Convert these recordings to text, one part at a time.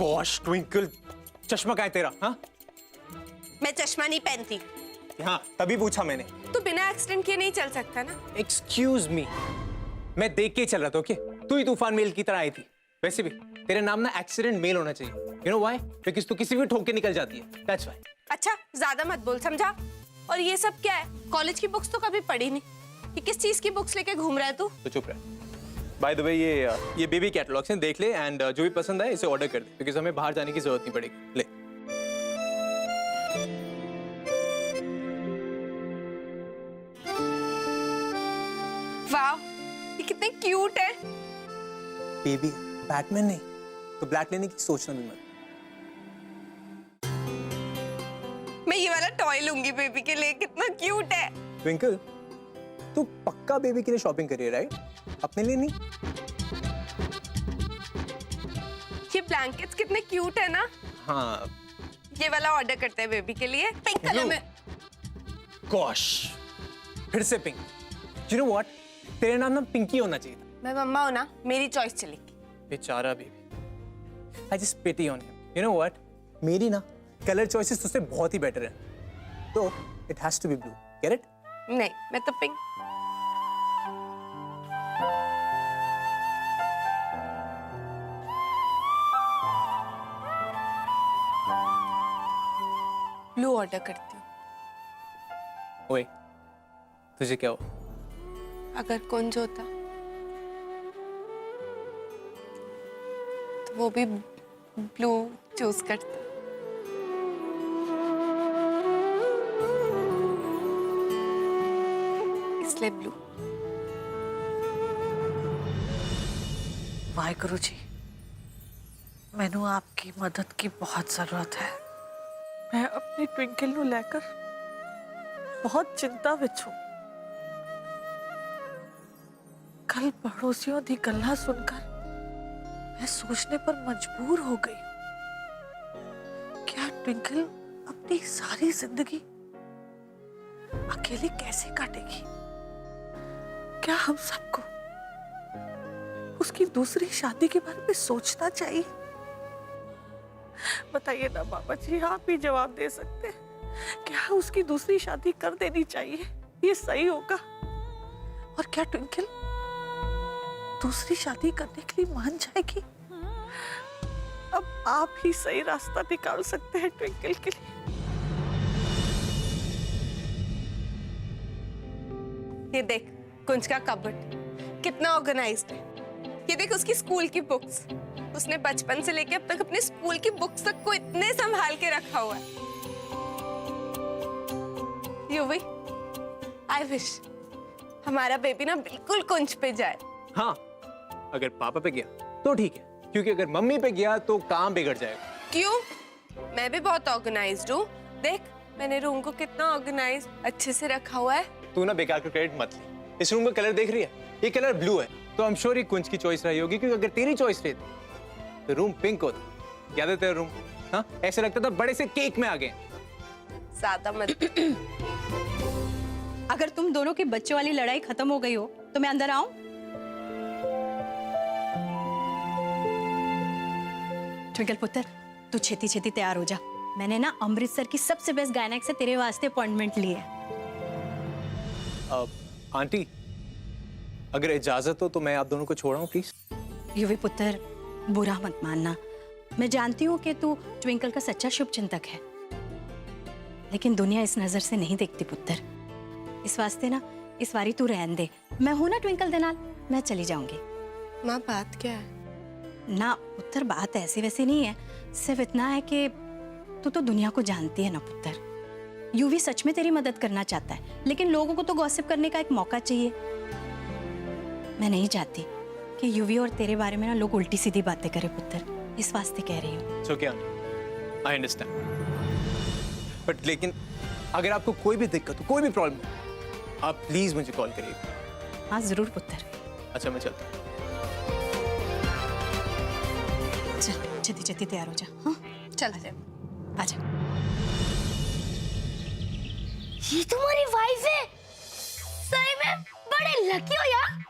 Gosh twinkle, चश्मा कहाँ है तेरा? हाँ, मैं चश्मा नहीं पहनती। हाँ तभी पूछा मैंने। तू बिना एक्सीडेंट के नहीं चल सकता ना। एक्सक्यूज मी, मैं देख के ही चल रहा था। ओके, तू ही तूफान मेल की तरह आई थी। वैसे भी तेरा नाम ना एक्सीडेंट मेल होना चाहिए। You know why? बिकॉज़ तू किसी भी ठोक के निकल जाती है, दैट्स व्हाई। अच्छा ज्यादा मत बोल, समझा? और ये सब क्या है? कॉलेज की बुक्स तो कभी पढ़ी नहीं। ये किस चीज की बुक्स लेके घूम रहा है तू? तो चुप रह। बाय द वे ये बेबी कैटलॉग्स हैं, देख ले एंड जो भी पसंद आए इसे ऑर्डर कर दे, बिकॉज़ हमें बाहर जाने की जरूरत नहीं पड़ेगी। ले। वाह, ये कितने क्यूट है। बेबी बैटमैन नहीं तो ब्लैक लेने की सोचना भी मत। मैं ये वाला टॉय लूंगी बेबी के लिए, कितना क्यूट है। ट्विंकल, तू पक्का बेबी के लिए शॉपिंग करी है राइट? अपने लिए नहीं? ये ब्लैंकेट्स कितने क्यूट है ना। हाँ। ये वाला ऑर्डर करते हैं बेबी के लिए, पिंक कलर में। गॉश, फिर से पिंक। यू नो व्हाट, तेरे नाम ना पिंकी होना चाहिए था। मैं मम्मा हूं ना, मेरी चॉइस चलेगी। बेचारा baby, I just pity on him. You know what, मेरी ना कलर चॉइसेस तुझसे बहुत ही बेटर है, तो it has to be blue. Get it? नहीं, मैं तो पिंक। ब्लू ऑर्डर करती हूँ। ओए, तुझे क्या हुआ? अगर कुंज होता तो वो भी ब्लू चूज करता। इसलिए ब्लू। वाहिगुरु जी, मैनू आपकी मदद की बहुत जरूरत है। मैं अपनी ट्विंकल नू लेकर बहुत चिंता विच हूं। कल पड़ोसियों दी गल्लां सुनकर मैं सोचने पर मजबूर हो गई हूं, क्या ट्विंकल अपनी सारी जिंदगी अकेली कैसे काटेगी? क्या हम सबको उसकी दूसरी शादी के बारे में सोचना चाहिए? बताइए ना बाबा जी, आप ही जवाब दे सकते हैं। क्या उसकी दूसरी शादी कर देनी चाहिए? ये सही होगा? और क्या ट्विंकल दूसरी शादी करने के लिए मान जाएगी? अब आप ही सही रास्ता निकाल सकते हैं ट्विंकल के लिए। ये देख कुंज का कबर्ड कितना ऑर्गेनाइज्ड है। ये देख उसकी स्कूल की बुक्स, उसने बचपन से लेके अब तक अपने स्कूल की बुक्स तक को इतने संभाल के रखा हुआ है। युवी, आई विश हमारा बेबी ना बिल्कुल कुंज पे जाए। हाँ, अगर पापा पे गया तो ठीक है, क्योंकि अगर मम्मी पे गया तो काम बिगड़ जाएगा। क्यों? मैं भी बहुत ऑर्गेनाइज्ड हूँ। देख मैंने रूम को कितना ऑर्गेनाइज अच्छे से रखा हुआ है। तू ना बेकार का क्रेडिट मत ले। इस रूम का कलर देख रही है? ये कलर ब्लू है, तो आई एम श्योर ये कुंज की चॉइस रही होगी, क्योंकि अगर तेरी चॉइस रहती तो रूम पिंक होता। याद है तेरा रूम? हाँ, ऐसे लगता था बड़े से केक में आ गए। ज्यादा मत। अगर तुम दोनों की बच्चों वाली लड़ाई खत्म हो गई हो तो मैं अंदर आऊं? ट्विंकल पुत्र, तू छेती छेती तैयार हो जा। मैंने ना अमृतसर की सबसे बेस्ट गायनेक से तेरे वास्ते अपॉइंटमेंट ली है। आंटी, अगर इजाजत हो तो मैं आप दोनों को छोड़ाऊं प्लीज? युवी पुत्र, बुरा मत मानना। मैं जानती हूँ कि तू ट्विंकल का सच्चा शुभ चिंतक है, लेकिन दुनिया इस नजर से नहीं देखती पुत्र। इस वास्ते ना इस बारी तू रहन दे। मैं हूं ना ट्विंकल दे नाल, मैं चली जाऊंगी। माँ बात क्या है? ना पुत्र, बात ऐसी वैसी नहीं है, सिर्फ इतना है कि तू तो दुनिया को जानती है ना पुत्र। यूवी सच में तेरी मदद करना चाहता है, लेकिन लोगों को तो गॉसिप करने का एक मौका चाहिए। मैं नहीं चाहती कि यूवी और तेरे बारे में ना लोग उल्टी सीधी बातें करें पुत्र, इस वास्ते कह रही हूँ। सो क्या, आई अंडरस्टैंड, बट लेकिन अगर आपको कोई भी दिक्कत हो, कोई भी प्रॉब्लम हो, आप प्लीज मुझे कॉल करिए। हाँ जरूर पुत्र। अच्छा मैं चलता हूँ। चल जल्दी जल्दी तैयार हो जा। हाँ चल आ जा। आजा। ये तुम्हारी वाइफ है? सही में बड़े लकी हो यार।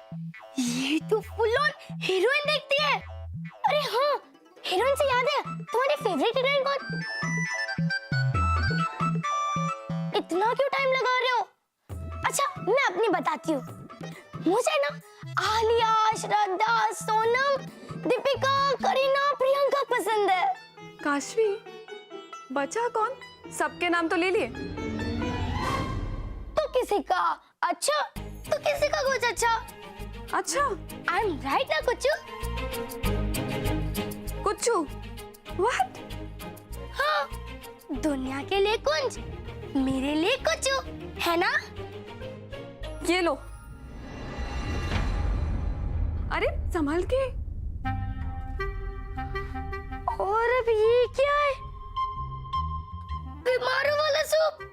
ये तो फुल ऑन हीरोइन देखती है। अरे हाँ, हीरोइन से याद है, तुम्हारी फेवरेट हीरोइन कौन? इतना क्यों टाइम लगा रहे हो? अच्छा मैं अपनी बताती हूँ। मुझे ना आलिया, श्रद्धा, सोनम, दीपिका, करीना, प्रियंका पसंद है। काशवी, बचा कौन? सबके नाम तो ले लिए। तो किसी का अच्छा तो किसी का कुछ अच्छा। अच्छा, आई एम राइट ना कुछ? कुच्चू, व्हाट? हाँ, दुनिया के लिए कुंज, मेरे लिए कुछ है ना? ये लो। अरे संभाल के। और अब ये क्या है? बीमारों वाला सूप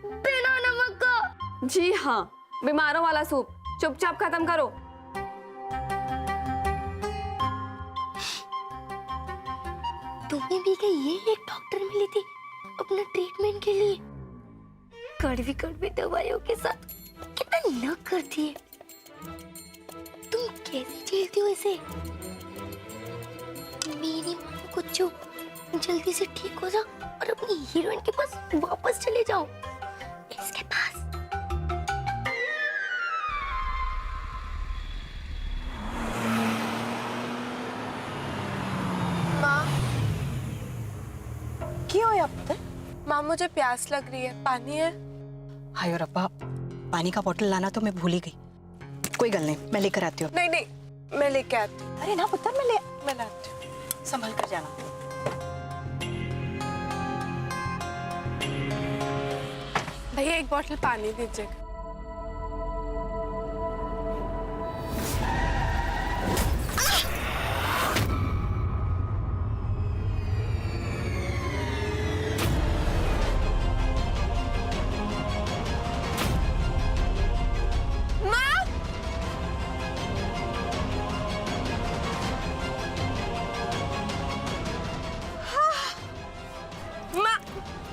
बिना नमक का। जी हाँ, बीमारों वाला सूप। चुपचाप खत्म करो। तुम्हें भी क्या ये एक डॉक्टर मिली थी अपना ट्रीटमेंट के लिए? कड़वी कड़वी दवाइयों के साथ कितना नक करती है। तुम कैसे झेलती हो इसे? मेरी माँ कुछ जल्दी से ठीक हो जाओ और अपनी हीरोइन के पास वापस चले जाओ। इसके पास। माँ, क्यों होया पुत्र? माँ मुझे प्यास लग रही है, पानी है? हाय रब्बा, पानी का बोतल लाना तो मैं भूल ही गई। कोई गल नहीं, मैं लेकर आती हूँ। नहीं नहीं, मैं लेके आती हूँ। अरे ना पुत्र, मैं लाती हूँ। संभल कर जाना। भैया एक बोतल पानी दीजिए।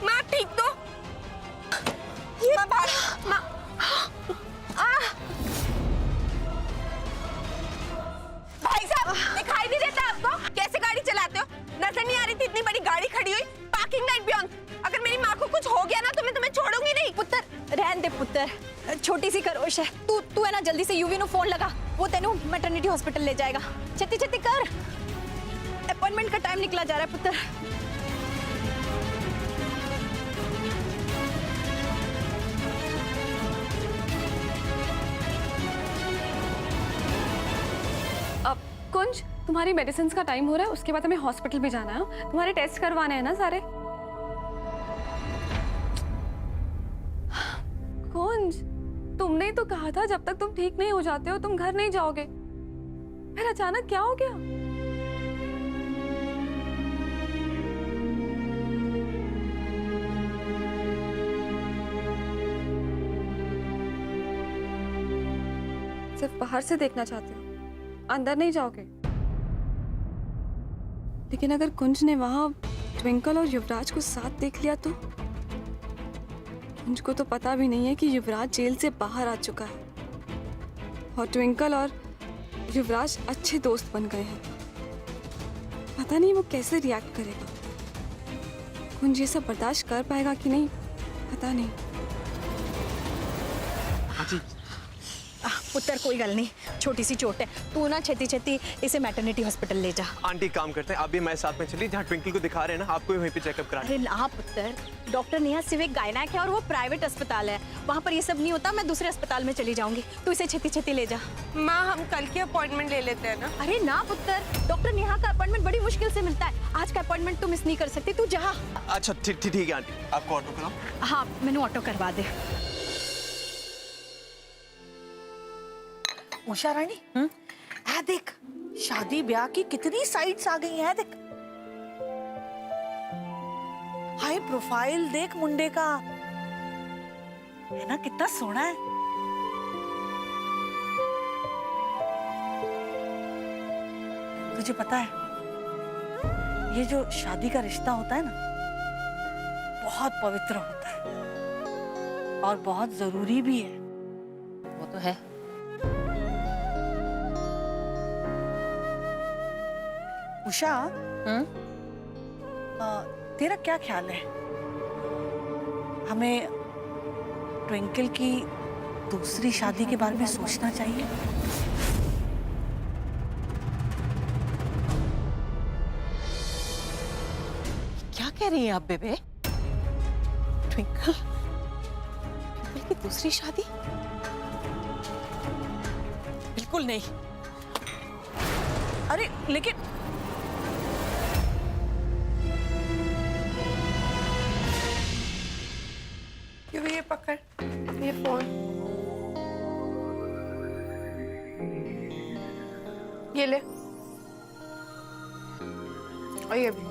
माँ ठीक तो? माँ बाहर, माँ। भाई साहब, दिखाई नहीं देता आपको? कैसे गाड़ी चलाते हो? नजर नहीं आ रही थी इतनी बड़ी गाड़ी खड़ी हुई? पार्किंग लाइट भी ऑन। अगर मेरी माँ को कुछ हो गया ना तो मैं तुम्हें छोड़ूंगी नहीं। पुत्र रहन दे पुत्र, छोटी सी खरोश है। तू है ना, जल्दी से यूवी नु फोन लगा, वो तेनू मैटरनिटी हॉस्पिटल ले जाएगा। छत्ती छत्ती कर, अपॉइंटमेंट का टाइम निकला जा रहा है पुत्र। अब कुंज, तुम्हारी मेडिसिन का टाइम हो रहा है, उसके बाद हमें हॉस्पिटल भी जाना है। तुम्हारे टेस्ट करवाने हैं ना सारे। कुंज, तुमने ही तो कहा था जब तक तुम ठीक नहीं हो जाते हो तुम घर नहीं जाओगे। फिर अचानक क्या हो गया? सिर्फ बाहर से देखना चाहते हो, अंदर नहीं जाओगे? लेकिन अगर कुंज ने वहां ट्विंकल और युवराज को साथ देख लिया तो? कुंज को तो पता भी नहीं है कि युवराज जेल से बाहर आ चुका है और ट्विंकल और युवराज अच्छे दोस्त बन गए हैं। पता नहीं वो कैसे रिएक्ट करेगा। कुंज ये सब बर्दाश्त कर पाएगा कि नहीं, पता नहीं। पुत्र कोई गल नहीं, छोटी सी चोट है। तू ना छेती छेती इसे मैटरनिटी हॉस्पिटल ले जा। आंटी काम करते हैं, आप भी हमारे साथ में चलिए। जहाँ ट्विंकल को दिखा रहे हैं ना, आपको भी वहीं पे चेकअप करा। अरे ना पुत्र, डॉक्टर नेहा सिर्फ एक गायनेक है और वो प्राइवेट अस्पताल है, वहाँ पर ये सब नहीं होता। मैं दूसरे अस्पताल में चली जाऊंगी, तू इसे छेती छेती ले जा। माँ, हम कल की अपॉइंटमेंट ले लेते हैं ना? अरे ना पुत्र, डॉक्टर नेहा का अपॉइंटमेंट बड़ी मुश्किल से मिलता है। आज का अपॉइंटमेंट तू मिस नहीं कर सकती, तू जा। अच्छा ठीक है आंटी, आपको ऑटो कराओ। हाँ, मैंने ऑटो करवा दे। उषा रानी, आ देख, शादी ब्याह की कितनी साइट्स आ गई हैं। देख, हाई प्रोफाइल देख मुंडे का, है ना? कितना सोना है। तुझे पता है, ये जो शादी का रिश्ता होता है ना, बहुत पवित्र होता है और बहुत जरूरी भी है। वो तो है। उषा, तेरा क्या ख्याल है, हमें ट्विंकल की दूसरी शादी के बारे में सोचना चाहिए? क्या कह रही हैं आप बेबे? ट्विंकल की दूसरी शादी? बिल्कुल नहीं। अरे लेकिन ये पकड़ ये फोन, ये ले, और ये भी।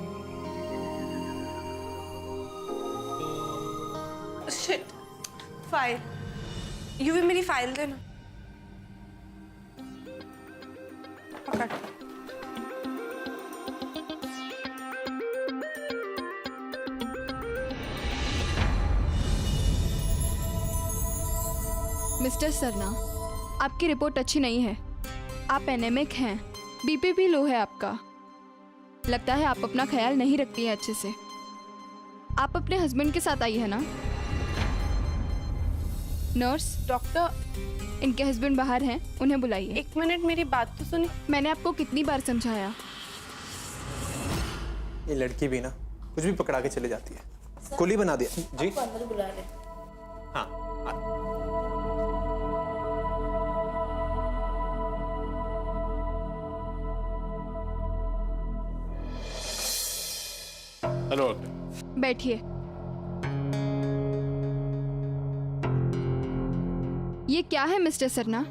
Shit, file. यूवी मेरी फाइल दे ना। पकड़। मिस्टर सरना, आपकी रिपोर्ट अच्छी नहीं है। आप एनेमिक हैं, बीपी भी लो है आपका। लगता है आप अपना ख्याल नहीं रखती हैं अच्छे से। आप अपने हस्बैंड के साथ आई है ना? नर्स, डॉक्टर, इनके हस्बैंड बाहर हैं, उन्हें बुलाइए। 1 मिनट मेरी बात तो सुनिए। मैंने आपको कितनी बार समझाया? ये लड़की भी ना कुछ भी पकड़ा के चले जाती है। कुली बना दिया जी। अंदर बुला रहे। हाँ हेलो डॉक्टर। बैठिए। ये क्या है मिस्टर सरना?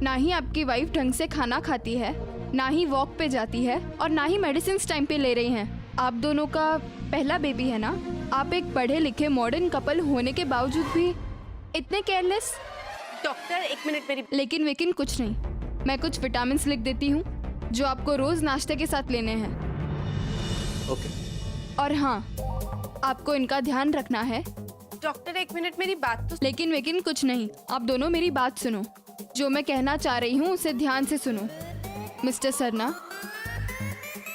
ना ही आपकी वाइफ ढंग से खाना खाती है, ना ही वॉक पे जाती है, और ना ही मेडिसिन टाइम पे ले रही हैं। आप दोनों का पहला बेबी है ना? आप एक पढ़े लिखे मॉडर्न कपल होने के बावजूद भी इतने केयरलेस। डॉक्टर 1 मिनट मेरी। लेकिन वेकिन कुछ नहीं, मैं कुछ विटामिन लिख देती हूँ जो आपको रोज नाश्ते के साथ लेने हैं। ओके। और हाँ, आपको इनका ध्यान रखना है। डॉक्टर 1 मिनट मेरी बात तो। लेकिन वेकिन कुछ नहीं, आप दोनों मेरी बात सुनो। जो मैं कहना चाह रही हूँ उसे ध्यान से सुनो। मिस्टर सरना,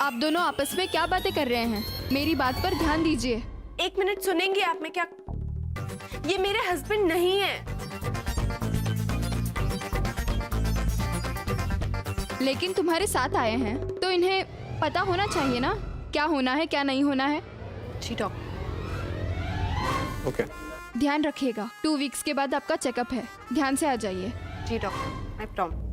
आप दोनों आपस में क्या बातें कर रहे हैं? मेरी बात पर ध्यान दीजिए। 1 मिनट सुनेंगे आप? मैं क्या, ये मेरे हस्बैंड नहीं है। लेकिन तुम्हारे साथ आए हैं तो इन्हें पता होना चाहिए ना क्या होना है क्या नहीं होना है। जी डॉक्टर। ओके। ध्यान रखिएगा, 2 वीक्स के बाद आपका चेकअप है, ध्यान से आ जाइए। जी डॉक्टर, आई प्रॉमिस।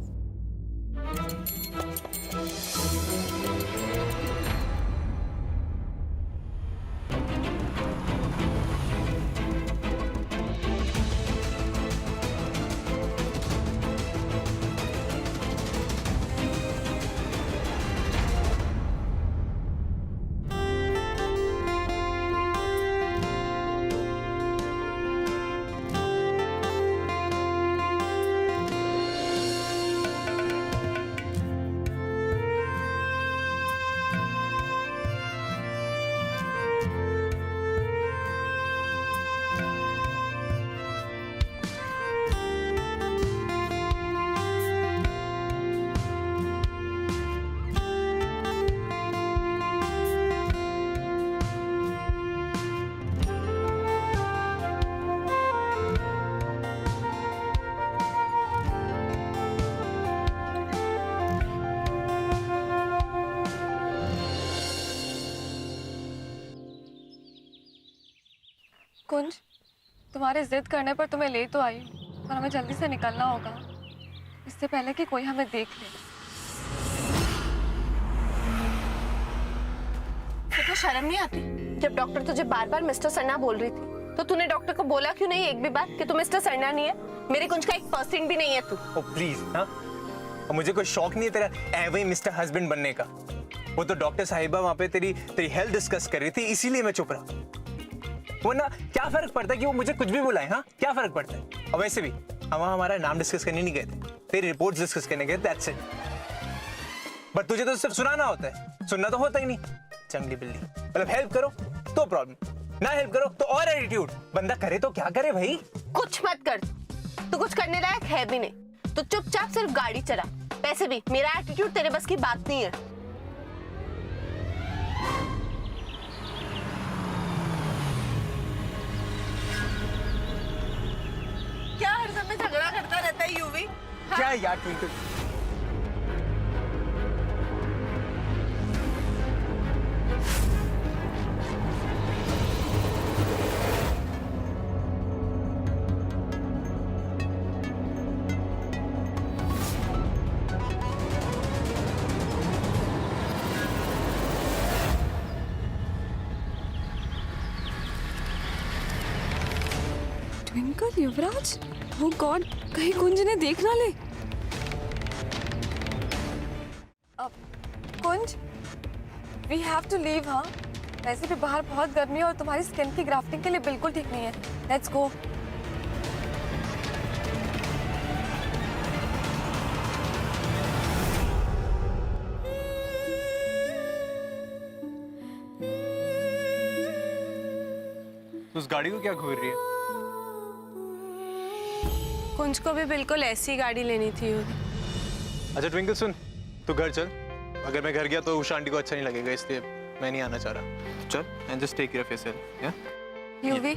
कुंज, तुम्हारे जिद करने पर तुम्हें ले तो आई हूँ, पर हमें जल्दी से निकलना होगा इससे पहले कि कोई हमें देख ले। तुझे शर्म नहीं आती? जब डॉक्टर तुझे बार बार मिस्टर सरना बोल रही थी तो तूने डॉक्टर को बोला क्यों नहीं एक भी बार कि तू मिस्टर सरना नहीं है? मेरे कुंज का 1% भी नहीं है तू। ओ प्लीज। हाँ, और मुझे कोई शौक नहीं है तेरा एवे ही मिस्टर हस्बैंड बनने का। वो तो डॉक्टर साहिबा वहां पे तेरी हेल्थ डिस्कस कर रही थी, इसीलिए मैं चुप रहा। वरना क्या फर्क पड़ता है कि वो मुझे कुछ भी बुलाए? हाँ, क्या फर्क पड़ता है? और वैसे भी हम हमारा नाम डिस्कस करने नहीं गए थे, तेरी रिपोर्ट्स डिस्कस करने गए, दैट्स इट। बट तुझे तो सिर्फ सुनाना होता है, सुनना तो होता ही नहीं। चंगली बिल्ली, मतलब हेल्प करो तो प्रॉब्लम, ना हेल्प करो तो और एटीट्यूड। बंदा करे तो क्या करे भाई? कुछ मत कर, तू कुछ करने लायक है भी नहीं। तो चुपचाप सिर्फ गाड़ी चला वैसे भी मेरा एटीट्यूड तेरे बस की बात नहीं है। क्या हर समय झगड़ा करता रहता है यूवी? क्या यार ट्विंकल, ट्विंकल, युवराज, ओ गॉड, कहीं कुंज ने देख ना ले। कुंज, वी हैव टू लीव। हाँ, वैसे भी बाहर बहुत गर्मी है और तुम्हारी स्किन की ग्राफ्टिंग के लिए बिल्कुल ठीक नहीं है। Let's go. तो उस गाड़ी को क्या घूर रही है? कुंज को भी बिल्कुल ऐसी गाड़ी लेनी थी। अच्छा ट्विंकल सुन, तू घर चल। अगर मैं घर गया तो उषा आंटी को अच्छा नहीं लगेगा, इसलिए मैं नहीं आना चाह रहा। चल and just take care of yourself. या यूवी,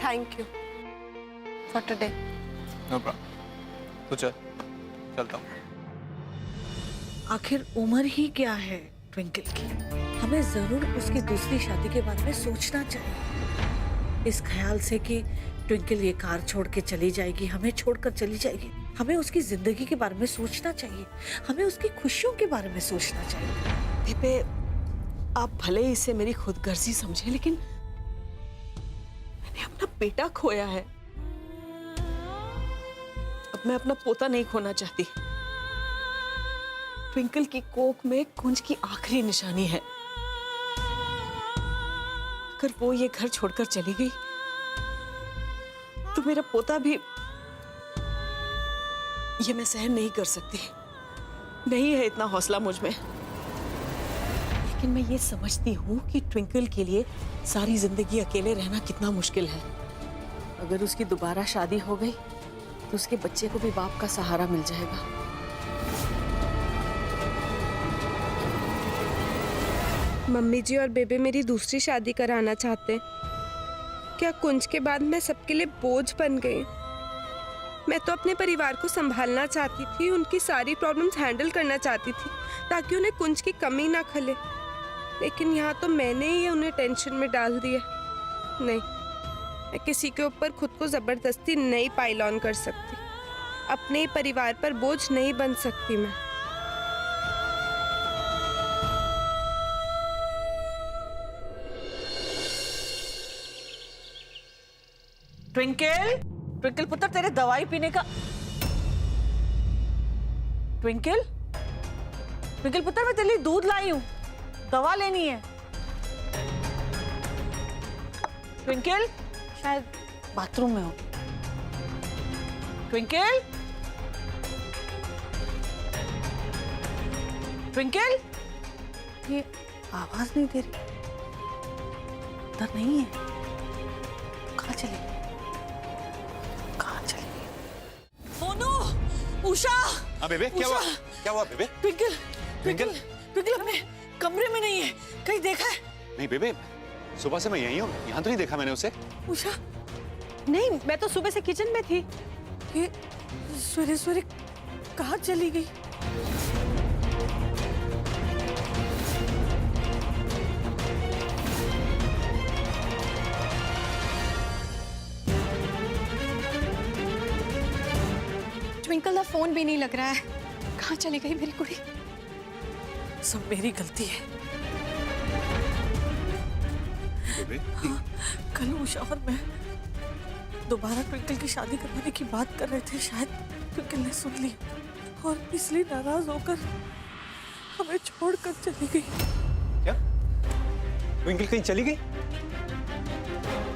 thank you for today. No problem, तू चल, चलता हूँ। आखिर उम्र ही क्या है ट्विंकल की? हमें जरूर उसकी दूसरी शादी के बारे में सोचना चाहिए। इस ख्याल से कि ट्विंकल ये कार छोड़ के चली जाएगी, हमें छोड़कर चली जाएगी, हमें उसकी जिंदगी के बारे में सोचना चाहिए, हमें उसकी खुशियों के बारे में सोचना चाहिए। बेबे, आप भले ही इसे मेरी खुदगर्जी समझे, लेकिन मैंने अपना बेटा खोया है। अब मैं अपना पोता नहीं खोना चाहती। ट्विंकल की कोख में कुंज की आखिरी निशानी है। अगर वो ये घर छोड़कर चली गई तो मेरा पोता भी, ये मैं सहन नहीं कर सकती। नहीं है इतना हौसला मुझ में। लेकिन मैं ये समझती हूँ कि ट्विंकल के लिए सारी जिंदगी अकेले रहना कितना मुश्किल है। अगर उसकी दोबारा शादी हो गई तो उसके बच्चे को भी बाप का सहारा मिल जाएगा। मम्मी जी और बेबे मेरी दूसरी शादी कराना चाहते हैं। क्या कुंज के बाद मैं सबके लिए बोझ बन गई? मैं तो अपने परिवार को संभालना चाहती थी, उनकी सारी प्रॉब्लम्स हैंडल करना चाहती थी ताकि उन्हें कुंज की कमी ना खले। लेकिन यहाँ तो मैंने ही उन्हें टेंशन में डाल दिया। नहीं, मैं किसी के ऊपर खुद को जबरदस्ती नहीं पाइल ऑन कर सकती। अपने ही परिवार पर बोझ नहीं बन सकती मैं। ट्विंकल, ट्विंकल पुत्र, तेरे दवाई पीने का। ट्विंकल, ट्विंकल पुत्र, मैं तेरे लिए दूध लाई हूँ, दवा लेनी है। ट्विंकल शायद बाथरूम में हो। ट्विंकल, ट्विंकल, ये आवाज नहीं दे रही। उधर नहीं है, कहाँ चली गई? उषा! हाँ बेबे, क्या हुआ? क्या हुआ बेबे? ट्विंकल, ट्विंकल, ट्विंकल अपने कमरे में नहीं है, कहीं देखा है? नहीं बेबे, सुबह से मैं यहीं हूँ, यहाँ तो नहीं देखा मैंने उसे। उषा, नहीं, मैं तो सुबह से किचन में थी। ये सवेरे सवेरे कहाँ चली गई? ट्विंकल का फोन भी नहीं लग रहा है। कहाँ चली गई मेरी कुड़ी? सब मेरी गलती है। बेबे, कल उषा और मैं दोबारा ट्विंकल की शादी करवाने की बात कर रहे थे। शायद ट्विंकल ने सुन ली और इसलिए नाराज होकर हमें छोड़कर चली गई। क्या ट्विंकल कहीं चली गई?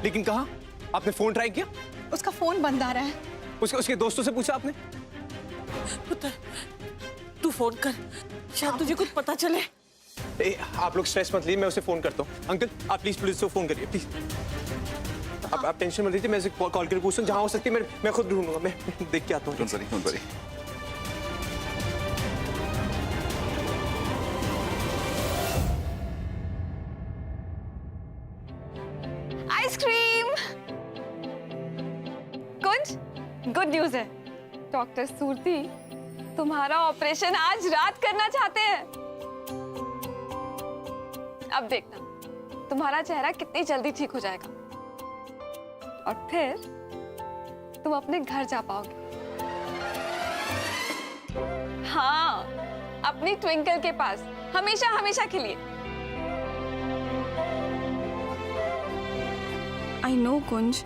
लेकिन कहाँ? आपने फोन ट्राई किया? उसका फोन बंद आ रहा है। उसके दोस्तों से पूछा आपने? पुत्र, तू फोन कर, शायद तुझे कुछ पता चले। आप लोग स्ट्रेस मत लीजिए, मैं उसे फोन करता हूँ। अंकल आप प्लीज पुलिस को फोन करिए प्लीज। आप टेंशन मत लीजिए, मैं उसे कॉल करके पूछता हूँ। जहाँ हो सकती है मैं खुद ढूंढूंगा। मैं देख के आता हूँ। don't worry, don't worry। Kunj, good news है। डॉक्टर सूरती तुम्हारा ऑपरेशन आज रात करना चाहते हैं। अब देखना तुम्हारा चेहरा कितनी जल्दी ठीक हो जाएगा और फिर तुम अपने घर जा पाओगे। हाँ, अपनी ट्विंकल के पास हमेशा हमेशा के लिए। आई नो कुंज,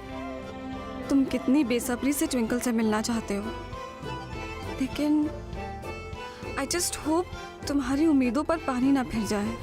तुम कितनी बेसब्री से ट्विंकल से मिलना चाहते हो, लेकिन आई जस्ट होप तुम्हारी उम्मीदों पर पानी ना फिर जाए।